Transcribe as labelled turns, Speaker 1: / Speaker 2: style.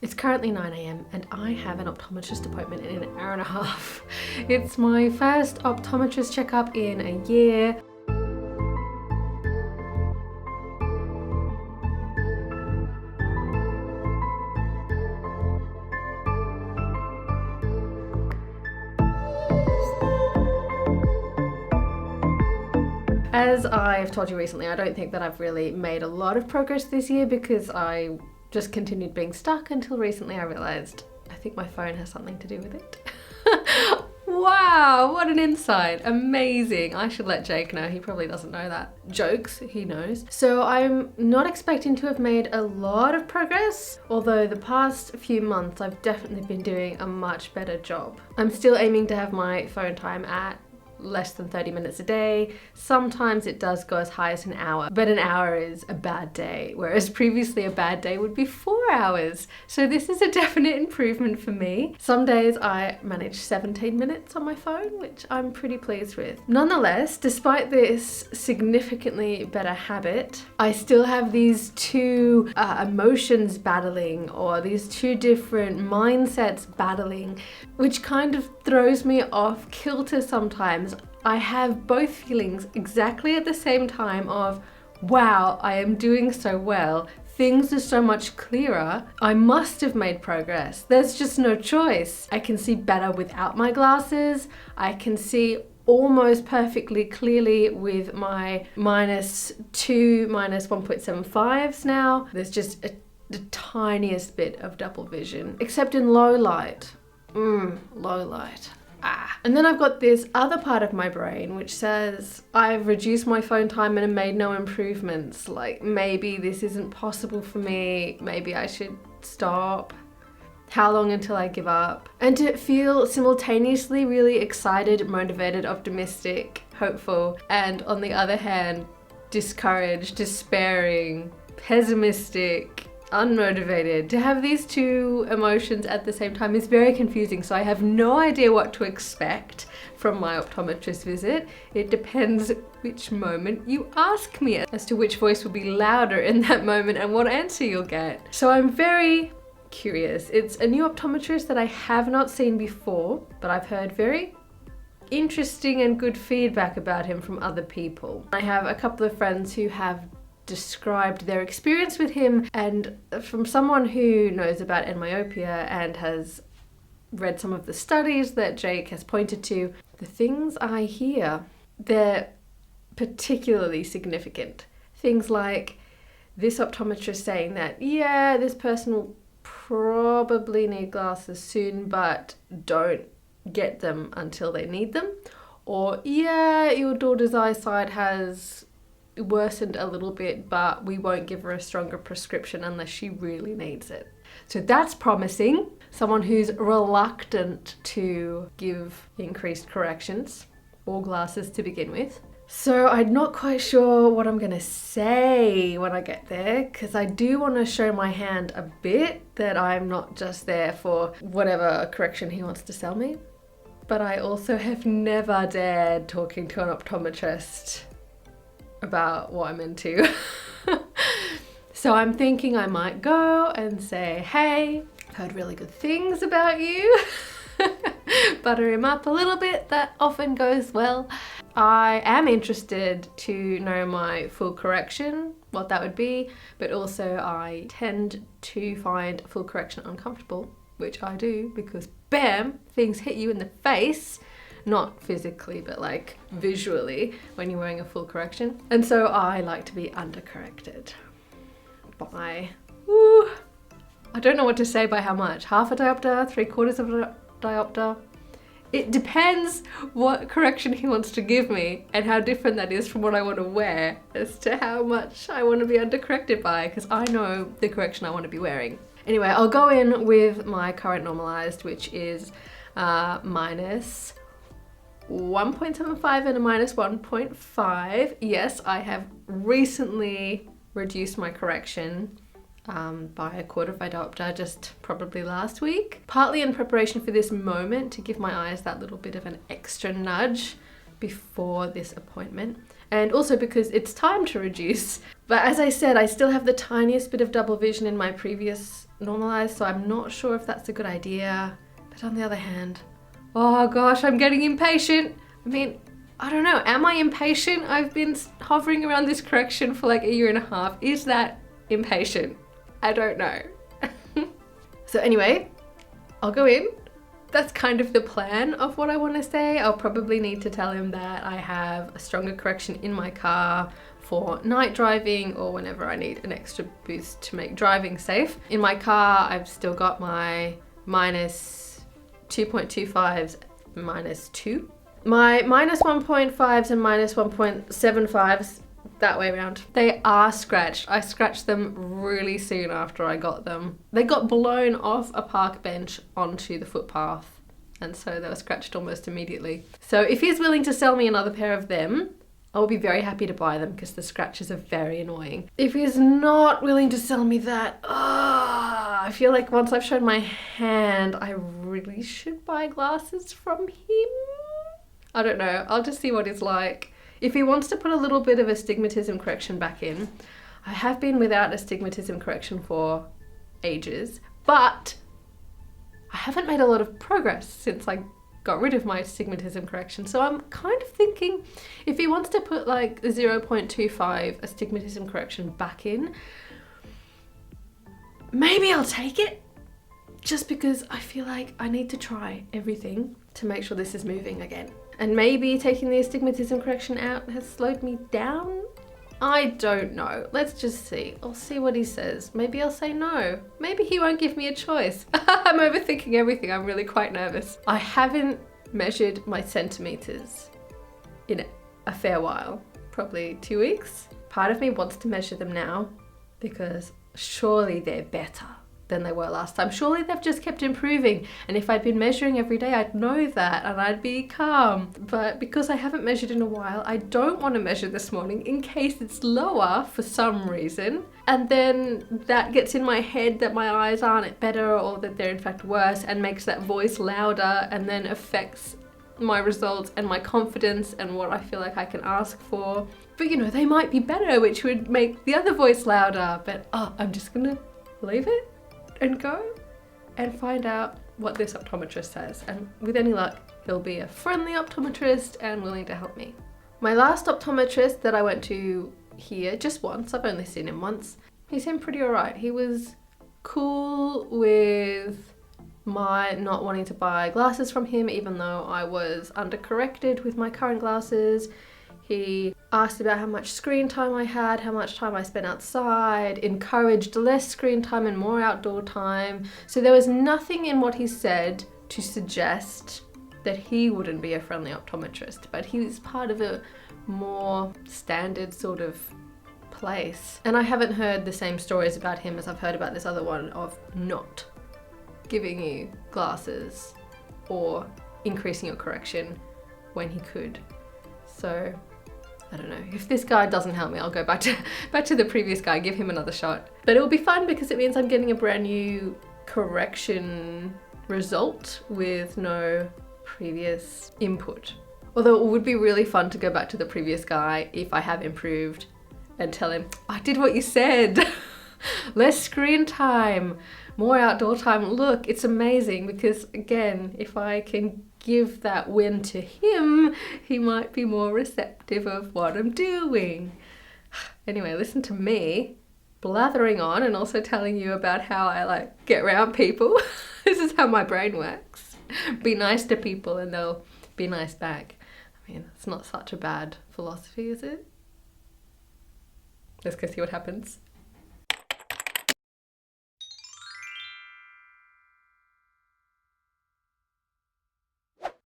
Speaker 1: It's currently 9 a.m. and I have an optometrist appointment in an hour and a half. It's my first optometrist checkup in a year. As I've told you recently, I don't think that I've really made a lot of progress this year because I just continued being stuck until recently I realized I think my phone has something to do with it. Wow, what an insight. Amazing. I should let Jake know. He probably doesn't know that. Jokes, he knows. So I'm not expecting to have made a lot of progress, although the past few months I've definitely been doing a much better job. I'm still aiming to have my phone time at less than 30 minutes a day. Sometimes it does go as high as an hour, but an hour is a bad day, whereas previously a bad day would be 4 hours. So this is a definite improvement for me. Some days I manage 17 minutes on my phone, which I'm pretty pleased with. Nonetheless, despite this significantly better habit, I still have these two emotions battling, or these two different mindsets battling, which kind of throws me off kilter sometimes. I have both feelings exactly at the same time of, wow, I am doing so well. Things are so much clearer. I must have made progress. There's just no choice. I can see better without my glasses. I can see almost perfectly clearly with my -2, -1.75s now. There's just the tiniest bit of double vision, except in low light. Low light. And then I've got this other part of my brain which says I've reduced my phone time and made no improvements. Like, maybe this isn't possible for me. Maybe I should stop. How long until I give up? And to feel simultaneously really excited, motivated, optimistic, hopeful, and on the other hand, discouraged, despairing, pessimistic, unmotivated. To have these two emotions at the same time is very confusing, so I have no idea what to expect from my optometrist visit. It depends which moment you ask me as to which voice will be louder in that moment and what answer you'll get. So I'm very curious. It's a new optometrist that I have not seen before, but I've heard very interesting and good feedback about him from other people. I have a couple of friends who have described their experience with him, and from someone who knows about EndMyopia and has read some of the studies that Jake has pointed to, the things I hear, they're particularly significant. Things like this optometrist saying that, yeah, this person will probably need glasses soon, but don't get them until they need them. Or, yeah, your daughter's eyesight has worsened a little bit, but we won't give her a stronger prescription unless she really needs it. So that's promising. Someone who's reluctant to give increased corrections or glasses to begin with. So I'm not quite sure what I'm gonna say when I get there, because I do want to show my hand a bit that I'm not just there for whatever correction he wants to sell me. But I also have never dared talking to an optometrist about what I'm into. So I'm thinking I might go and say, hey, I've heard really good things about you. Butter him up a little bit, that often goes well. I am interested to know my full correction, what that would be, but also I tend to find full correction uncomfortable, which I do because bam, things hit you in the face. Not physically, but like visually when you're wearing a full correction. And so I like to be undercorrected by, I don't know what to say by how much. Half a diopter, 3/4 of a diopter. It depends what correction he wants to give me and how different that is from what I want to wear as to how much I want to be undercorrected by, because I know the correction I want to be wearing. Anyway, I'll go in with my current normalized, which is minus 1.75 and a -1.5. Yes, I have recently reduced my correction by 1/4 of a diopter, just probably last week. Partly in preparation for this moment to give my eyes that little bit of an extra nudge before this appointment, and also because it's time to reduce. But as I said, I still have the tiniest bit of double vision in my previous normal eyes, so I'm not sure if that's a good idea. But on the other hand, oh gosh, I'm getting impatient. I mean, I don't know, am I impatient? I've been hovering around this correction for like a year and a half. Is that impatient? I don't know. So anyway, I'll go in. That's kind of the plan of what I want to say. I'll probably need to tell him that I have a stronger correction in my car for night driving or whenever I need an extra boost to make driving safe. In my car, I've still got my minus 2.25s, minus 2. My minus 1.5s and minus 1.75s, that way around, they are scratched. I scratched them really soon after I got them. They got blown off a park bench onto the footpath, and so they were scratched almost immediately. So if he's willing to sell me another pair of them, I'll be very happy to buy them because the scratches are very annoying. If he's not willing to sell me that, I feel like once I've shown my hand, I really should buy glasses from him. I don't know, I'll just see what it's like. If he wants to put a little bit of astigmatism correction back in, I have been without astigmatism correction for ages, but I haven't made a lot of progress since I got rid of my astigmatism correction. So I'm kind of thinking if he wants to put like 0.25 astigmatism correction back in, maybe I'll take it, just because I feel like I need to try everything to make sure this is moving again. And maybe taking the astigmatism correction out has slowed me down? I don't know. Let's just see. I'll see what he says. Maybe I'll say no. Maybe he won't give me a choice. I'm overthinking everything. I'm really quite nervous. I haven't measured my centimeters in a fair while. Probably 2 weeks. Part of me wants to measure them now because surely they're better than they were last time. Surely they've just kept improving, and if I'd been measuring every day, I'd know that and I'd be calm. But because I haven't measured in a while, I don't want to measure this morning in case it's lower for some reason, and then that gets in my head that my eyes aren't better or that they're in fact worse, and makes that voice louder, and then affects my results and my confidence and what I feel like I can ask for. But you know, they might be better, which would make the other voice louder. But I'm just gonna leave it and go and find out what this optometrist says, and with any luck he'll be a friendly optometrist and willing to help me. My last optometrist that I went to here just once, I've only seen him once, he seemed pretty alright. He was cool with my not wanting to buy glasses from him even though I was undercorrected with my current glasses. He asked about how much screen time I had, how much time I spent outside, encouraged less screen time and more outdoor time. So there was nothing in what he said to suggest that he wouldn't be a friendly optometrist, but he was part of a more standard sort of place. And I haven't heard the same stories about him as I've heard about this other one of not giving you glasses or increasing your correction when he could. So I don't know, if this guy doesn't help me, I'll go back to the previous guy, give him another shot. But it'll be fun because it means I'm getting a brand new correction result with no previous input. Although it would be really fun to go back to the previous guy if I have improved and tell him, I did what you said. Less screen time, more outdoor time. Look, it's amazing, because again, if I can give that win to him, he might be more receptive of what I'm doing. Anyway, listen to me blathering on and also telling you about how I like get around people. This is how my brain works. Be nice to people and they'll be nice back. I mean, it's not such a bad philosophy, is it? Let's go see what happens.